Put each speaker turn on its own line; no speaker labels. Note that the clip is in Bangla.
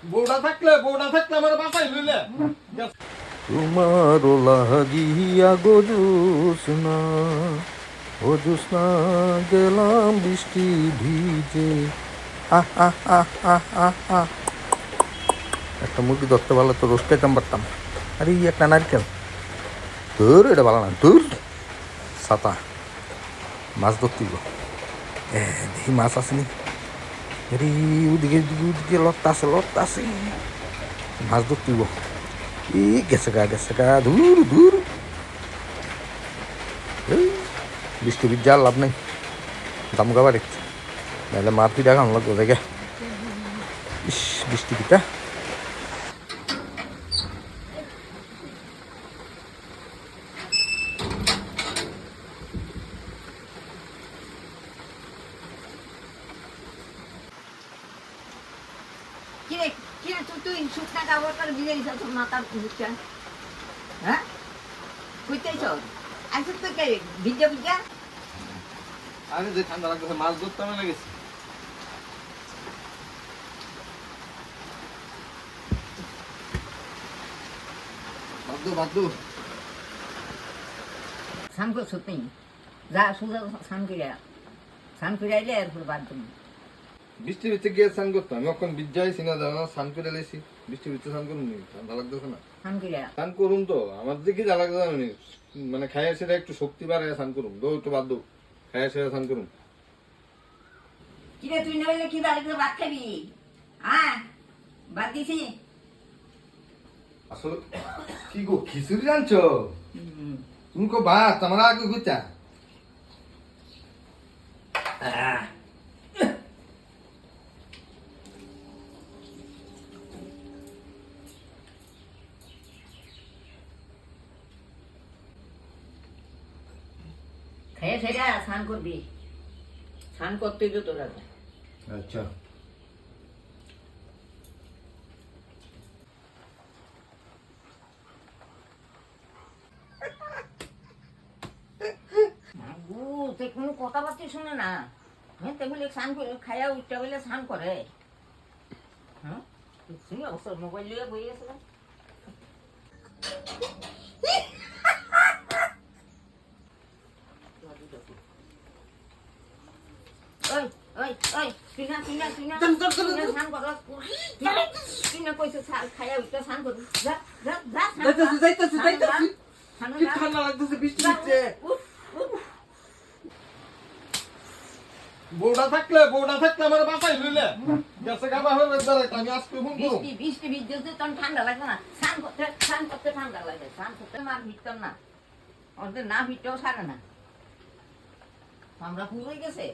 বউটা থাকলে আমার বাসায় লইলে
তোমার লাগিয়া গো জোছনা, ও জোছনা গেলাম বৃষ্টি ভিজে। আহ আহ আহ আহ আহ আহ একটা মুরগি ধরতে পারলে তো রোজ খেতাম পারতাম। আরে একটা নারকেল, ধর এটা ভালো না, ধর ছাতা। মাছ ধরতে দেখি মাছ আসেনি। আরে ওদিকে ওদিকে লত্তা আছে মাছ ধরতে ই গেছে গা দূর দূর। এই বৃষ্টি ভিজা লাভ নেই, দামগা বাড়ি নাহলে মার পিঠা খাওয়ানো লাগবো দেখে। ইস বৃষ্টি পিঠা
কিরে কিরে তুই শুকনা কাপড় করে ভিজে দিছ তোর মাথার মুখটা, হ্যাঁ বুঝতেছ আজকে তো কে ভিজে ভিজা।
আরে যে ঠান্ডা লাগতেছে মাছ ধরতে আমি লেগেছি। বাদু
স্নান করছো তুই, যা সোজা স্নান করে আইলে এরপর বাদ তুমি।
বৃষ্টির ভিতরে গিয়ে স্নান করতাম আমি এখন বিজ্জাইছি না জানো স্নান করে লেছি। বৃষ্টির ভিতরে স্নান করুন ঠান্ডা লাগতেছে না।
স্নান করে
স্নান করুন তো আমার দিকে যা লাগবে আমি মানে খাইয়া সেটা একটু শক্তি বাড়ে স্নান করুন দৌ একটু বাদ দৌ খাইয়া সেটা স্নান করুন।
কিরে তুই নইলে কি বাড়িতে ভাত খাবি? হ্যাঁ ভাত দিছি।
আসলে কি গো খিচুড়ি রাঁধছো তুমি কো ভাত আমার আগে গুচা
খেয়ে সেটা স্নান করবি, স্নান করতেই তো তোরা।
আচ্ছা
তুই কোনো কথাবার্তা শুনে না, হ্যাঁ তেগুলি স্নান করে খাইয়া উঠতে বলে স্নান করে। হ্যাঁ শুনি অবশ্য মোবাইল লিয়ে বই গেছে। ওই ওই ওই তুই না স্নান কর, তুই না কইছে খাইয়া উঠতে স্নান কর, যা যা যা
যাইতাছি কি ঠান্ডা লাগতেছে বৃষ্টি হচ্ছে। বউটা থাকলে আমার বাসায় লইলে গেছে গাবা হয়ে দাঁড়াইতে আমি আজকে ফোন করব।
বৃষ্টি ভিজতে তখন ঠান্ডা লাগবে না, স্নান করতে ঠান্ডা লাগে, স্নান করতে মার ভিজতাম না, ওদের না ভিজতেও সারে না, আমরা ফুল হয়ে গেছে।